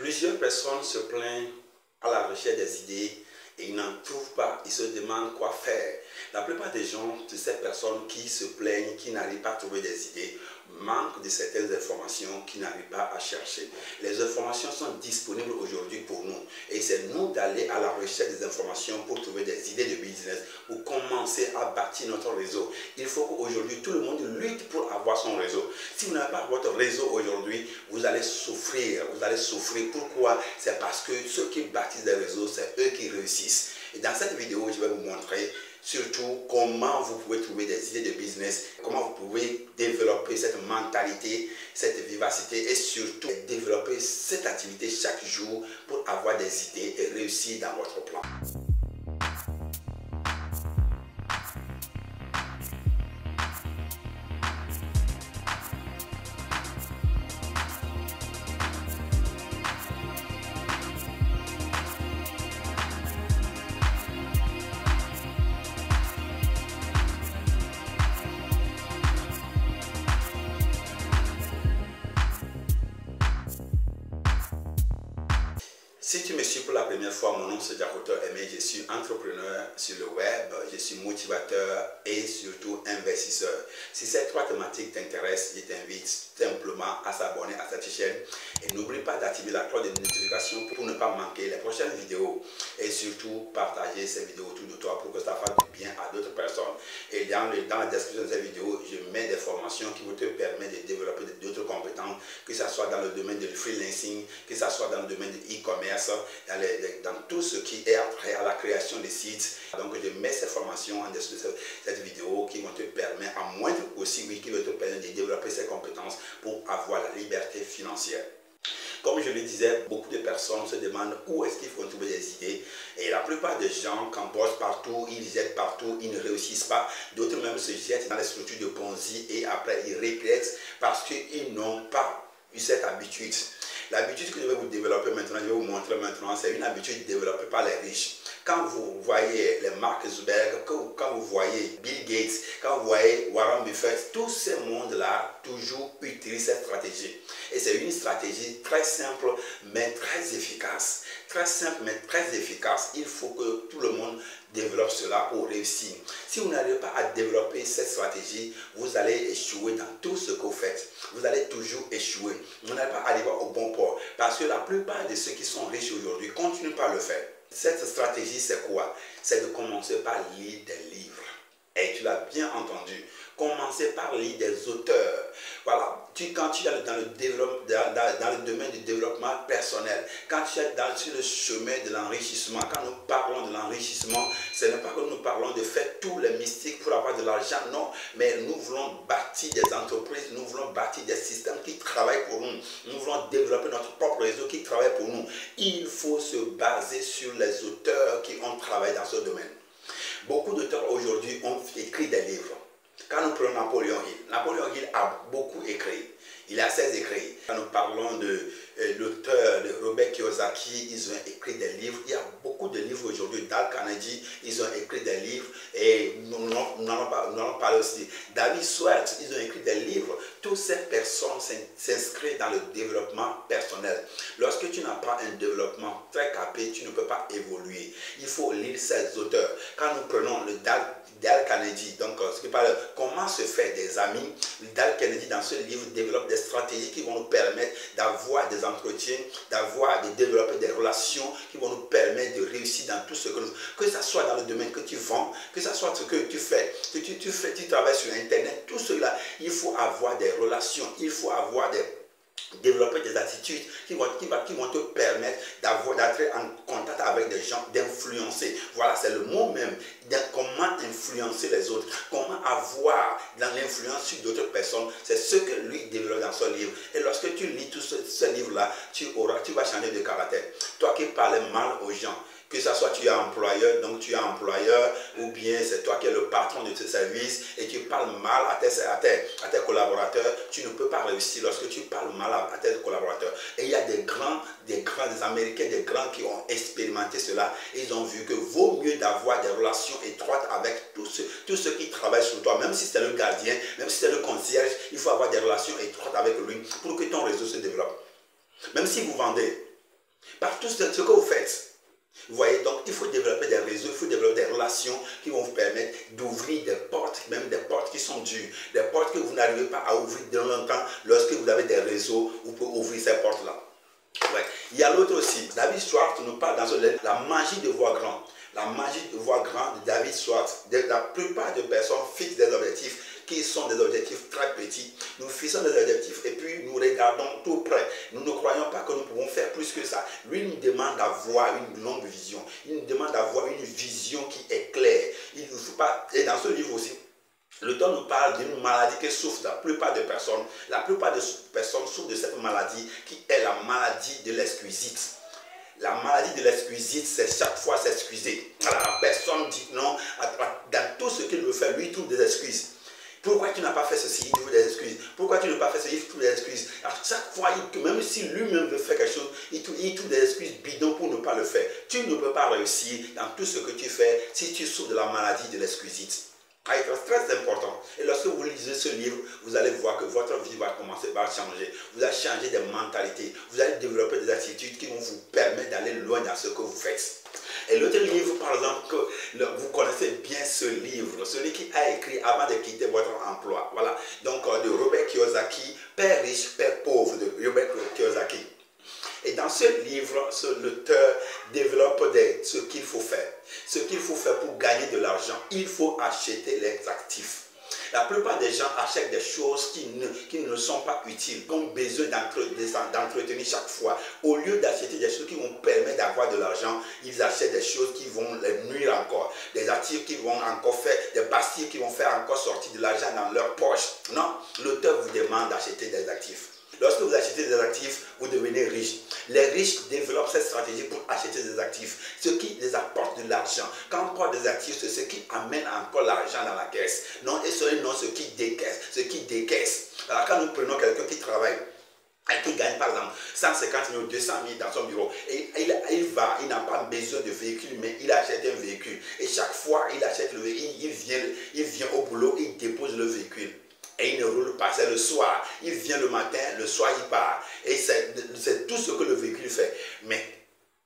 Plusieurs personnes se plaignent à la recherche des idées et ils n'en trouvent pas, ils se demandent quoi faire. La plupart des gens, de ces personnes qui se plaignent, qui n'arrivent pas à trouver des idées, manquent de certaines informations qu'ils n'arrivent pas à chercher. Les informations sont disponibles aujourd'hui pour nous et c'est nous d'aller à la recherche des informations pour trouver des idées de business, pour commencer à bâtir notre réseau. Il faut qu'aujourd'hui tout le monde lutte pour avoir son réseau. Si vous n'avez pas votre réseau aujourd'hui, vous allez souffrir. Vous allez souffrir. Pourquoi? C'est parce que ceux qui bâtissent des réseaux, c'est eux qui réussissent. Et dans cette vidéo, je vais vous montrer surtout comment vous pouvez trouver des idées de business, comment vous pouvez développer cette mentalité, cette vivacité et surtout développer cette activité chaque jour pour avoir des idées et réussir dans votre plan. Si tu me suis pour la première fois, mon nom c'est Jacoto Aimé, je suis entrepreneur sur le web, je suis motivateur et surtout investisseur. Si ces trois thématiques t'intéressent, je t'invite simplement à s'abonner à cette chaîne et n'oublie pas d'activer la cloche de notification pour ne pas manquer les prochaines vidéos et surtout partager ces vidéos autour de toi pour que ça fasse du bien à d'autres personnes. Et dans la description de cette vidéo, je mets des formations qui vont te permettre de développer d'autres compétences, que ce soit dans le domaine du freelancing, que ce soit dans le domaine de e-commerce, dans tout ce qui est après à la création des sites. Donc je mets ces formations en description de cette vidéo qui vont te permettre, à moindre aussi, oui, qui vont te permettre de développer ces compétences pour avoir la liberté financière. Comme je le disais, beaucoup de personnes se demandent où est-ce qu'il faut trouver des idées. Et la plupart des gens, quand ils bossent partout, ils jettent partout, ils ne réussissent pas. D'autres même se jettent dans les structures de Ponzi et après ils regrettent parce qu'ils n'ont pas eu cette habitude. L'habitude que je vais vous développer maintenant, je vais vous montrer maintenant, c'est une habitude développée par les riches. Quand vous voyez les Mark Zuckerberg, quand vous voyez Bill Gates, quand vous voyez Warren Buffett, tous ces mondes-là toujours utilisent cette stratégie. Et c'est une stratégie très simple mais très efficace. Très simple mais très efficace. Il faut que tout le monde développe cela pour réussir. Si vous n'arrivez pas à développer cette stratégie, vous allez échouer dans tout ce que vous faites. Vous allez toujours échouer. Vous n'allez pas arriver au bon port. Parce que la plupart de ceux qui sont riches aujourd'hui continuent pas à le faire. Cette stratégie, c'est quoi? C'est de commencer par lire des livres. Et tu l'as bien entendu. Commencer par lire des auteurs. Voilà. Quand tu es dans le domaine du développement personnel, quand tu es sur le chemin de l'enrichissement, quand nous parlons de l'enrichissement, ce n'est pas que nous parlons de faire tous les mystiques pour avoir de l'argent, non. Mais nous voulons bâtir des entreprises, nous voulons bâtir des systèmes qui travaillent pour nous. Nous voulons développer notre propre réseau qui travaille pour nous. Il faut se baser sur les auteurs qui ont travaillé dans ce domaine. Beaucoup d'auteurs aujourd'hui ont écrit des livres. Quand nous prenons Napoléon Hill a beaucoup écrit. Il a 16 écrits. Quand nous parlons de l'auteur de Robert Kiyosaki, ils ont écrit des livres. Il y a beaucoup de livres aujourd'hui. Dale Carnegie, ils ont écrit des livres. Et nous allons parler aussi. David Swartz, ils ont écrit des livres. Toutes ces personnes s'inscrivent dans le développement personnel. Lorsque tu n'as pas un développement très capé, tu ne peux pas évoluer. Il faut lire ces auteurs. Quand nous prenons le Dale Carnegie, donc ce qui parle comment se faire des amis, Dale Carnegie dans ce livre développe des stratégies qui vont nous permettre d'avoir des entretiens, de développer des relations qui vont nous permettre de réussir dans tout ce que ce soit dans le domaine que tu vends, que ce soit ce que tu fais, que tu travailles sur Internet, tout cela, il faut avoir des relations, il faut avoir développer des attitudes qui vont te permettre d'entrer en contact avec des gens, d'influencer. Voilà, c'est le mot même. Comment influencer les autres, comment avoir dans l'influence sur d'autres personnes. C'est ce que lui développe dans son livre. Et lorsque tu lis tout ce livre-là, tu vas changer de caractère. Toi qui parles mal aux gens, que ce soit tu es employeur, donc tu es employeur, ou bien c'est toi qui es le patron de tes services et tu parles mal à tes collaborateurs, tu ne peux pas réussir lorsque tu parles mal à tes collaborateurs. Et il y a des Américains, des grands qui ont expérimenté cela. Et ils ont vu que vaut mieux d'avoir des relations étroites avec tous ceux qui travaillent sur toi, même si c'est le gardien, même si c'est le concierge, il faut avoir des relations étroites avec lui pour que ton réseau se développe. Même si vous vendez, par tout ce que vous faites. Vous voyez, donc il faut développer des réseaux, il faut développer des relations qui vont vous permettre d'ouvrir des portes, même des portes qui sont dures, des portes que vous n'arrivez pas à ouvrir dans longtemps. Lorsque vous avez des réseaux, vous pouvez ouvrir ces portes-là. Ouais. Il y a l'autre aussi. David Schwartz nous parle dans ce livre, la magie de voir grand. La magie de voir grand de David Schwartz. La plupart des personnes fixent des objectifs qui sont des objectifs très petits. Nous fixons des objectifs et puis nous regardons tout près. Nous ne croyons pas que nous pouvons faire plus que ça. Lui nous demande d'avoir une longue vision. Il nous demande d'avoir une vision qui est claire. Il ne faut pas, et dans ce livre aussi, l'auteur nous parle d'une maladie que souffrent la plupart des personnes. La plupart des personnes souffrent de cette maladie qui est la maladie de l'exquisite. La maladie de l'exquisite, c'est chaque fois s'excuser. La personne dit non, dans tout ce qu'il veut faire, lui il trouve des excuses. Pourquoi tu n'as pas fait ceci? Il trouve des excuses. Pourquoi tu n'as pas fait ceci? Il trouve des excuses. À chaque fois, même si lui-même veut faire quelque chose, il trouve des excuses bidons pour ne pas le faire. Tu ne peux pas réussir dans tout ce que tu fais si tu souffres de la maladie de l'exquisite. C'est très important. Et lorsque vous lisez ce livre, vous allez voir que votre vie va commencer à changer. Vous allez changer des mentalités. Vous allez développer des attitudes qui vont vous permettre d'aller loin dans ce que vous faites. Et l'autre livre, par exemple, que vous connaissez bien ce livre, celui qui a écrit avant de quitter votre emploi. Voilà. Donc, de Robert Kiyosaki, Père riche, Père pauvre, de Robert Kiyosaki. Et dans ce livre, l'auteur développe ce qu'il faut faire. Ce qu'il faut faire pour gagner de l'argent. Il faut acheter les actifs. La plupart des gens achètent des choses qui ne sont pas utiles, qui ont besoin d'entretenir chaque fois. Au lieu d'acheter des choses qui vont permettre d'avoir de l'argent, ils achètent des choses qui vont les nuire encore. Des actifs qui vont encore faire, des pastilles qui vont faire encore sortir de l'argent dans leur poche. Non, l'auteur vous demande d'acheter des actifs. Lorsque vous achetez des actifs, vous devenez riche. Les riches développent cette stratégie pour acheter des actifs, ce qui les apporte de l'argent. Quand on porte des actifs, c'est ce qui amène encore l'argent dans la caisse. Non, et ce qui décaisse. Alors quand nous prenons quelqu'un qui travaille, et qui gagne par exemple 150 000 ou 200 000 dans son bureau, et il n'a pas besoin de véhicule, mais il achète un véhicule. Et chaque fois il achète le véhicule, il vient au boulot, il dépose le véhicule. Et il ne roule pas, c'est le soir. Il vient le matin, le soir il part. Et c'est tout ce que le véhicule fait.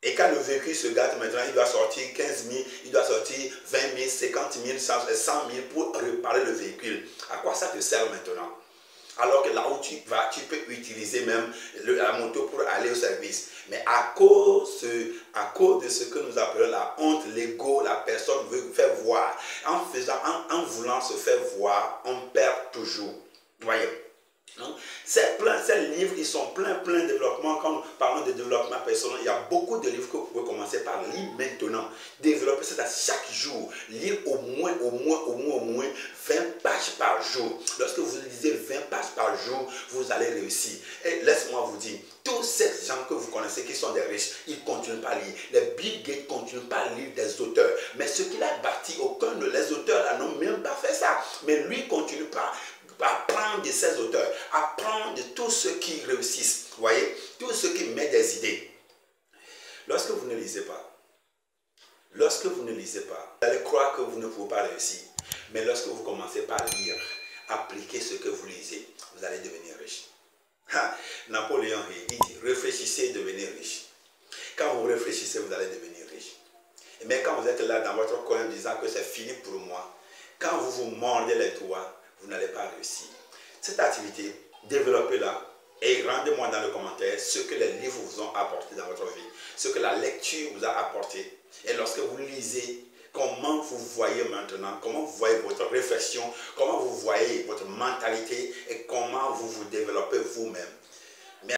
Et quand le véhicule se gâte maintenant, il doit sortir 15 000, il doit sortir 20 000, 50 000, 100 000 pour réparer le véhicule. À quoi ça te sert maintenant? Alors que là où tu vas, tu peux utiliser même la moto pour aller au service. Mais à cause de ce que nous appelons la honte, l'ego, la personne veut faire voir. En voulant se faire voir, on perd toujours. Voyez. Ces livres, ils sont plein de développement. Quand nous parlons de développement personnel, il y a beaucoup de livres que vous pouvez commencer par lire maintenant. Développer ça chaque jour. Lire au moins 20 pages par jour. Lorsque vous lisez 20 pages par jour, vous allez réussir. Et laisse-moi vous dire, tous ces gens que vous connaissez qui sont des riches, ils ne continuent pas à lire. Les Bill Gates ne continuent pas à lire des auteurs. Mais ce qu'il a bâti, aucun de les auteurs là n'ont même pas fait ça. Mais lui ne continue pas. Apprendre de ces auteurs, apprendre de tous ceux qui réussissent, vous voyez, tous ceux qui mettent des idées. Lorsque vous ne lisez pas, vous allez croire que vous ne pouvez pas réussir. Mais lorsque vous commencez par lire, appliquer ce que vous lisez, vous allez devenir riche. Napoléon, il dit, réfléchissez et devenez riche. Quand vous réfléchissez, vous allez devenir riche. Mais quand vous êtes là dans votre coin disant que c'est fini pour moi, quand vous vous mordez les doigts, vous n'allez pas réussir. Cette activité, développez-la et rendez-moi dans le commentaire ce que les livres vous ont apporté dans votre vie, ce que la lecture vous a apporté. Et lorsque vous lisez, comment vous voyez maintenant, comment vous voyez votre réflexion, comment vous voyez votre mentalité et comment vous vous développez vous-même.